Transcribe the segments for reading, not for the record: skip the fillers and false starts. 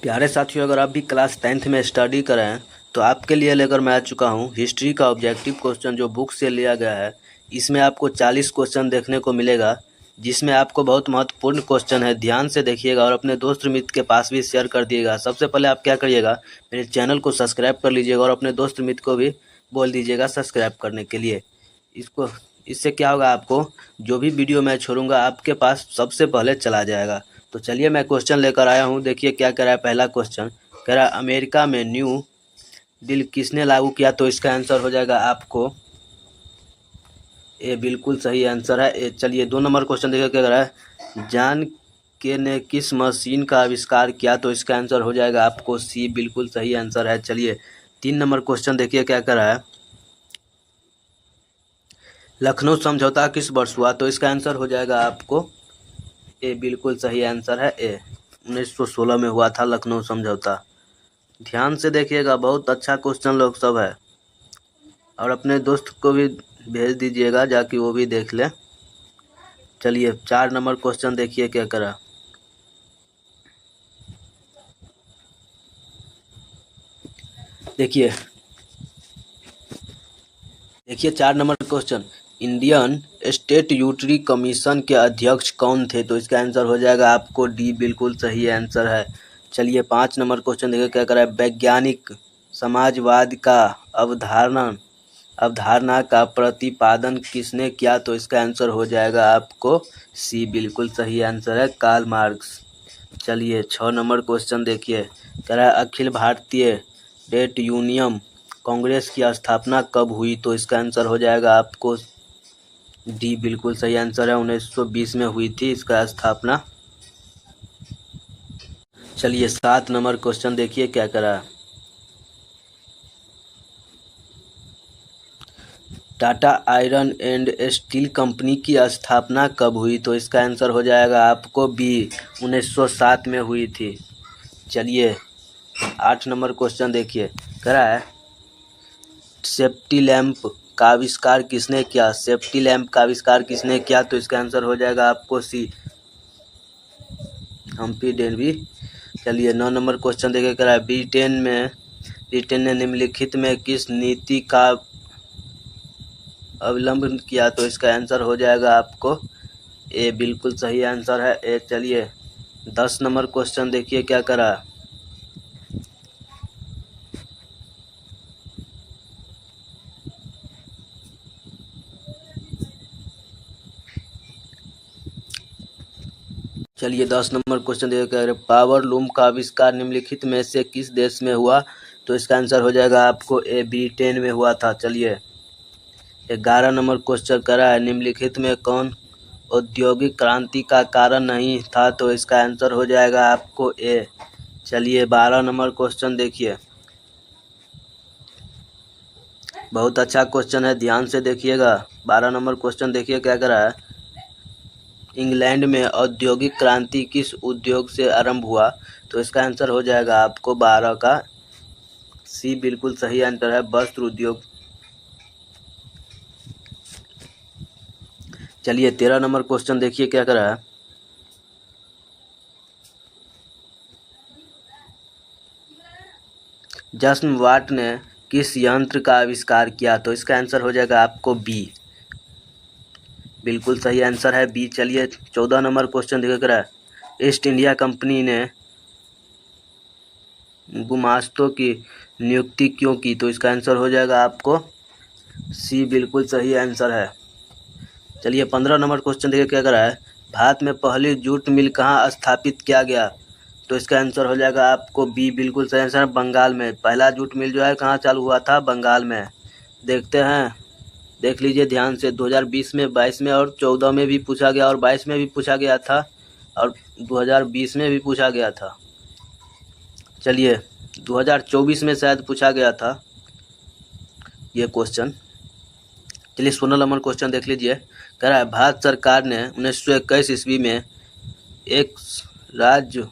प्यारे साथियों, अगर आप भी क्लास 10th में स्टडी कर रहे हैं तो आपके लिए लेकर मैं आ चुका हूँ हिस्ट्री का ऑब्जेक्टिव क्वेश्चन जो बुक से लिया गया है। इसमें आपको 40 क्वेश्चन देखने को मिलेगा, जिसमें आपको बहुत महत्वपूर्ण क्वेश्चन है। ध्यान से देखिएगा और अपने दोस्त मित्र के पास भी शेयर कर दिएगा। सबसे पहले आप क्या करिएगा, मेरे चैनल को सब्सक्राइब कर लीजिएगा और अपने दोस्त मित्र को भी बोल दीजिएगा सब्सक्राइब करने के लिए। इससे क्या होगा, आपको जो भी वीडियो मैं छोड़ूंगा आपके पास सबसे पहले चला जाएगा। तो चलिए मैं क्वेश्चन लेकर आया हूँ। देखिए क्या कह रहा है। पहला क्वेश्चन कह रहा है, अमेरिका में न्यू डील किसने लागू किया? तो इसका आंसर हो जाएगा आपको ए, बिल्कुल सही आंसर है ए। चलिए 2 नंबर क्वेश्चन देखिए क्या कह रहा है, जॉन के ने किस मशीन का आविष्कार किया? तो इसका आंसर हो जाएगा आपको सी, बिल्कुल सही आंसर है। चलिए 3 नंबर क्वेश्चन देखिए क्या कह रहा है, लखनऊ समझौता किस वर्ष हुआ? तो इसका आंसर हो जाएगा आपको ए, बिल्कुल सही आंसर है ए। 1916 में हुआ था लखनऊ समझौता। ध्यान से देखिएगा, बहुत अच्छा क्वेश्चन लोग सब है, और अपने दोस्त को भी भेज दीजिएगा जाकि वो भी देख ले। चलिए 4 नंबर क्वेश्चन देखिए क्या करा। देखिए 4 number question, Indian state utility commission के अध्यक्ष कौन थे? तो इसका आंसर हो जाएगा आपको डी, बिल्कुल सही आंसर है। चलिए 5 नंबर क्वेश्चन देखिए क्या करा है, वैज्ञानिक समाजवाद का अवधारणा का प्रतिपादन किसने किया? तो इसका आंसर हो जाएगा आपको सी, बिल्कुल सही आंसर है, कार्ल मार्क्स। चलिए 6 नंबर क्वेश्चन देखिए, कह रहा है अखिल भारतीय ट्रेड यूनियन कांग्रेस की स्थापना कब हुई? तो इसका आंसर हो जाएगा आपको डी, बिल्कुल सही आंसर है, 1920 में हुई थी इसका स्थापना। चलिए 7 नंबर क्वेश्चन देखिए क्या करा है, Tata iron and steel company की स्थापना कब हुई? तो इसका आंसर हो जाएगा आपको बी, 1907 में हुई थी। चलिए 8 नंबर क्वेश्चन देखिए, कह रहा है सेफ्टी लैंप का आविष्कार किसने किया? सेफ्टी लैंप का आविष्कार किसने किया? तो इसका आंसर हो जाएगा आपको सी, हम्फ्री डेवी। चलिए 9 नंबर क्वेश्चन देखिए, कह रहा है ब्रिटेन ने निम्नलिखित में किस नीति का अवलंबन किया? तो इसका आंसर हो जाएगा आपको ए, बिल्कुल सही आंसर है ए। चलिए 10 नंबर क्वेश्चन देखिए क्या करा। चलिए 10 नंबर क्वेश्चन देखिए क्या, पावर लूम का आविष्कार निम्नलिखित में से किस देश में हुआ? तो इसका आंसर हो जाएगा आपको ए, ब्रिटेन में हुआ था। चलिए 11 नंबर क्वेश्चन करा है, निम्नलिखित में कौन औद्योगिक क्रांति का कारण नहीं था? तो इसका आंसर हो जाएगा आपको ए। चलिए 12 नंबर क्वेश्चन देखिए, बहुत अच्छा क्वेश्चन है, ध्यान से देखिएगा। 12 नंबर क्वेश्चन देखिए क्या करा है, इंग्लैंड में औद्योगिक क्रांति किस उद्योग से आरंभ हुआ? तो इसका आंसर हो जाएगा आपको 12 का सी, बिल्कुल सही आंसर है, वस्त्र उद्योग। चलिए 13 नंबर क्वेश्चन देखिए क्या करा है, जस्म वाट ने किस यंत्र का आविष्कार किया? तो इसका आंसर हो जाएगा आपको बी, बिल्कुल सही आंसर है बी। चलिए 14 नंबर क्वेश्चन देखिए करा है, ईस्ट इंडिया कंपनी ने गुमास्तों की नियुक्ति क्यों की? तो इसका आंसर हो जाएगा आपको सी, बिल्कुल सही आंसर है। चलिए 15 नंबर क्वेश्चन देखिए क्या करा है, भारत में पहली जूट मिल कहाँ स्थापित किया गया? तो इसका आंसर हो जाएगा आपको बी, बिल्कुल सही आंसर है, बंगाल में। पहला जूट मिल जो है कहाँ चालू हुआ था? बंगाल में। देखते हैं, देख लीजिए ध्यान से, 2020 में, 22 में और 14 में भी पूछा गया, और 22 में भी पूछा गया था, और 2020 में भी पूछा गया था। चलिए 2024 में शायद पूछा गया था ये क्वेश्चन। चलिए 16 नंबर क्वेश्चन देख लीजिए, कह रहा है भारत सरकार ने 1921 ईस्वी में एक राज्य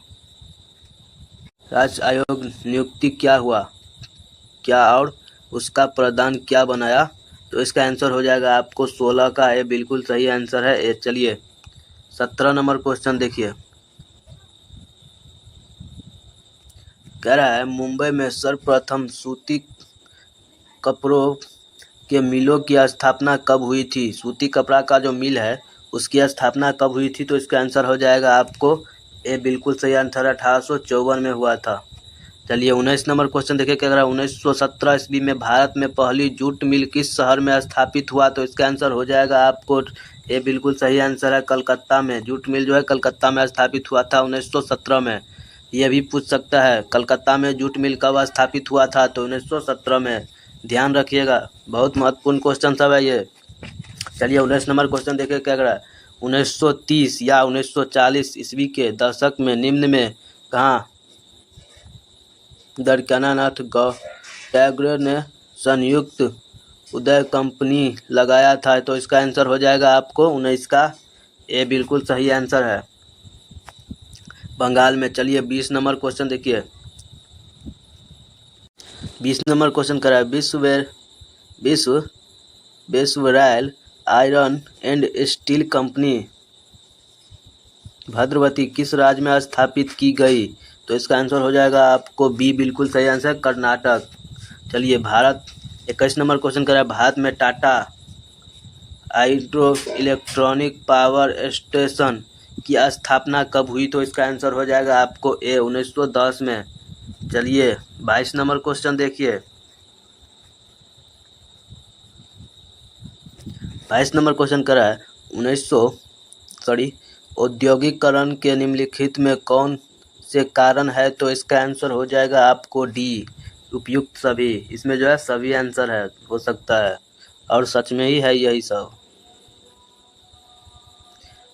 आयोग नियुक्ति क्या हुआ, क्या और उसका प्रधान क्या बनाया? तो इसका आंसर हो जाएगा आपको 16 का ए, बिल्कुल सही आंसर है ए। चलिए 17 नंबर क्वेश्चन देखिए, कह रहा है मुंबई में सर्वप्रथम सूती कपड़ों के मिलों की स्थापना कब हुई थी। सूती कपड़ा का जो मिल है उसकी स्थापना कब हुई थी, तो इसका आंसर हो जाएगा आपको ए बिल्कुल सही आंसर 1854 में हुआ था। चलिए 19 नंबर क्वेश्चन देखिए क्या कह रहा है। 1917 ईस्वी में भारत में पहली जूट मिल किस शहर में स्थापित हुआ, तो इसका आंसर हो जाएगा आपको ए बिल्कुल सही आंसर है कलकत्ता में। जूट मिल जो है कलकत्ता में स्थापित हुआ था 1917 में। ये भी पूछ सकता है कलकत्ता में जूट मिल कब स्थापित हुआ था, तो 1917 में। ध्यान रखिएगा, बहुत महत्वपूर्ण क्वेश्चन सब है ये। चलिए 19 नंबर क्वेश्चन देखिए क्या कह रहा है। 1930 या 1940 ईस्वी के दशक में निम्न में कहाँ द्वारकानाथ टैगोर ने संयुक्त उदय कंपनी लगाया था, तो इसका आंसर हो जाएगा आपको 19 का ए बिल्कुल सही आंसर है, बंगाल में। चलिए 20 नंबर क्वेश्चन देखिए। 20 नंबर क्वेश्चन कर रहा है विश्व royal iron and steel company Bhadravati किस राज्य में स्थापित की गई, तो इसका आंसर हो जाएगा आपको बी बिल्कुल सही आंसर कर्नाटक। चलिए 21 नंबर क्वेश्चन कर रहा है भारत में Tata hydro electronic power station की स्थापना कब हुई, तो इसका आंसर हो जाएगा आपको ए 1910 में। चलिए 22 नंबर क्वेश्चन देखिए। 22 नंबर क्वेश्चन कर रहा है औद्योगिकरण के निम्नलिखित में कौन से कारण है, तो इसका आंसर हो जाएगा आपको डी उपयुक्त सभी। इसमें जो है सभी आंसर है, हो सकता है, और सच में ही है यही सब।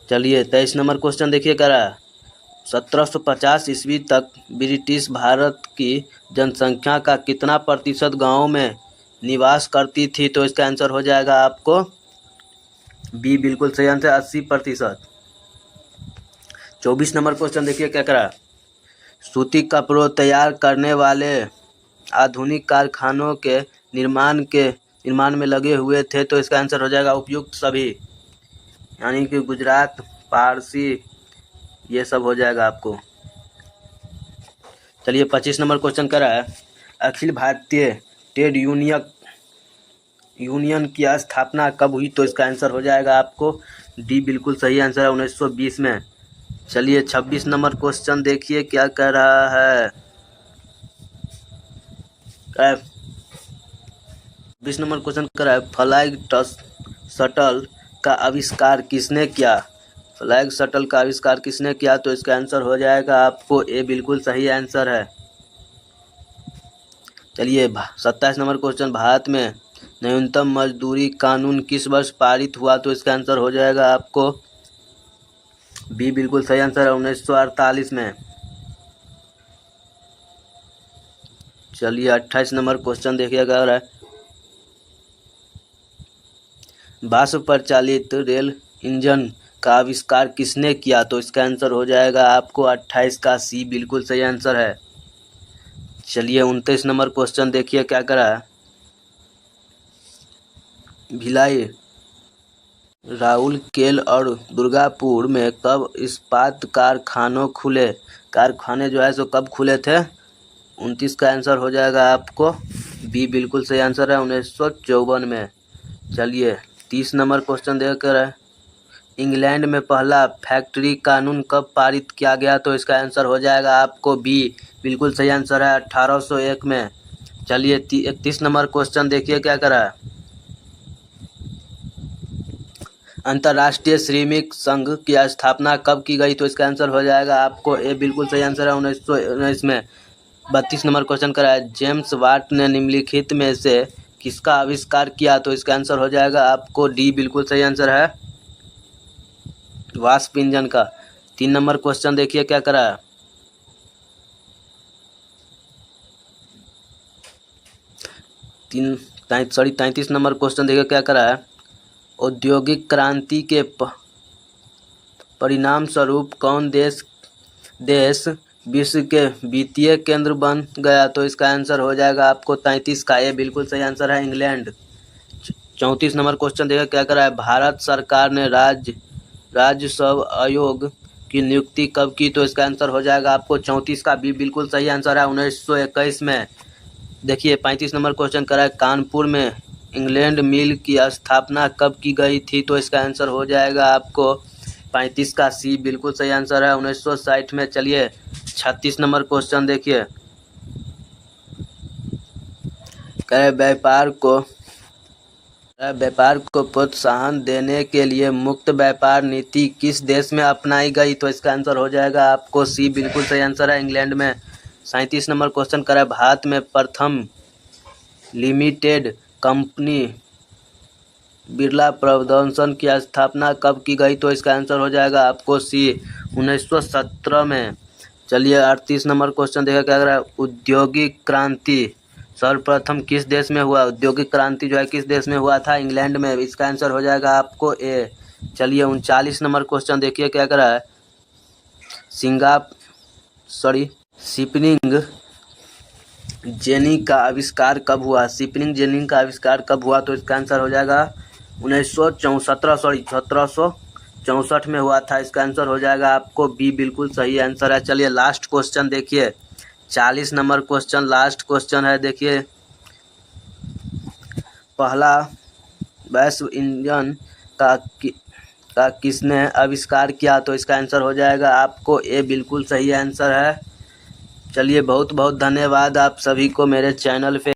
चलिए 23 नंबर क्वेश्चन देखिए कह रहा है 1750 ईस्वी तक ब्रिटिश भारत की जनसंख्या का कितना प्रतिशत गाँव में निवास करती थी, तो इसका आंसर हो जाएगा आपको बी बिल्कुल सही आंसर 80%। 24 नंबर क्वेश्चन देखिए क्या करा। सूती कपड़ों तैयार करने वाले आधुनिक कारखानों के निर्माण में लगे हुए थे, तो इसका आंसर हो जाएगा उपयुक्त सभी, यानी कि गुजरात, पारसी, ये सब हो जाएगा आपको। चलिए 25 नंबर क्वेश्चन करा है अखिल भारतीय ट्रेड यूनियन की स्थापना कब हुई, तो इसका आंसर हो जाएगा आपको डी बिल्कुल सही आंसर है 1920 में। चलिए 26 नंबर क्वेश्चन देखिए क्या कह रहा है। 26 नंबर क्वेश्चन कर रहा है फ्लाइंग शटल का आविष्कार किसने किया, फ्लाइंग शटल का आविष्कार किसने किया, तो इसका आंसर हो जाएगा आपको ए बिल्कुल सही आंसर है। चलिए 27 नंबर क्वेश्चन भारत में न्यूनतम मजदूरी कानून किस वर्ष पारित हुआ, तो इसका आंसर हो जाएगा आपको बी बिल्कुल सही आंसर है 1948 में। चलिए 28 नंबर क्वेश्चन देखिएगा रहा है वाष्प पर चालित रेल इंजन का आविष्कार किसने किया, तो इसका आंसर हो जाएगा आपको 28 का सी बिल्कुल सही आंसर है। चलिए 29 नंबर क्वेश्चन देखिए क्या करा है भिलाई, राउरकेला और दुर्गापुर में कब इस्पात कारखाने जो है सो कब खुले थे, 29 का आंसर हो जाएगा आपको बी बिल्कुल सही आंसर है 1954 में। चलिए 30 नंबर क्वेश्चन देखकर है इंग्लैंड में पहला फैक्ट्री कानून कब पारित किया गया, तो इसका आंसर हो जाएगा आपको बी बिल्कुल सही आंसर है 1801 में। चलिए 31 नंबर क्वेश्चन देखिए क्या करा है अंतर्राष्ट्रीय श्रमिक संघ की स्थापना कब की गई, तो इसका आंसर हो जाएगा आपको ए बिल्कुल सही आंसर है 1919 में। 32 नंबर क्वेश्चन करा है जेम्स वाट ने निम्नलिखित में से किसका आविष्कार किया, तो इसका आंसर हो जाएगा आपको डी बिल्कुल सही आंसर है वाष्प इंजन का। 3 नंबर क्वेश्चन देखिए क्या करा है 33 नंबर क्वेश्चन देखिए क्या करा है औद्योगिक क्रांति के परिणाम स्वरूप कौन देश विश्व के वित्तीय केंद्र बन गया, तो इसका आंसर हो जाएगा आपको 33 का ये बिल्कुल सही आंसर है इंग्लैंड। 34 नंबर क्वेश्चन देखिए क्या करा है भारत सरकार ने राजस्व आयोग की नियुक्ति कब की? तो इसका आंसर हो जाएगा आपको 34 का बी बिल्कुल सही आंसर है 1921 में। देखिए 35 नंबर क्वेश्चन करा है, कानपुर में इंग्लैंड मिल की स्थापना कब की गई थी? तो इसका आंसर हो जाएगा आपको 35 का सी बिल्कुल सही आंसर है 1960 में। चलिए 36 नंबर क्वेश्चन देखिए, कह रहे व्यापार को प्रोत्साहन देने के लिए मुक्त व्यापार नीति किस देश में अपनाई गई? तो इसका आंसर हो जाएगा आपको सी बिल्कुल सही आंसर है इंग्लैंड में। 37 नंबर क्वेश्चन करा है, भारत में प्रथम लिमिटेड कंपनी बिरला प्रौद्योगिकी की स्थापना कब की गई? तो इसका आंसर हो जाएगा आपको सी 1917 में। चलिए 38 नंबर क्वेश्चन देखा, क्या कह रहा है, औद्योगिक क्रांति सर्वप्रथम किस देश में हुआ? औद्योगिक क्रांति जो है किस देश में हुआ था? इंग्लैंड में। इसका आंसर हो जाएगा आपको ए। चलिए 39 नंबर क्वेश्चन देखिए, क्या कह रहा है, शिपिंग जेनी का आविष्कार कब हुआ? शिपिंग जेनी का आविष्कार कब हुआ? तो इसका आंसर हो जाएगा 1764 में हुआ था। इसका आंसर हो जाएगा आपको बी बिल्कुल सही आंसर है। चलिए लास्ट क्वेश्चन देखिए, 40 नंबर क्वेश्चन लास्ट क्वेश्चन है। देखिए, पहला वैश्व इंजन का किसने आविष्कार किया? तो इसका आंसर हो जाएगा आपको ए बिल्कुल सही आंसर है। चलिए बहुत बहुत धन्यवाद आप सभी को मेरे चैनल पे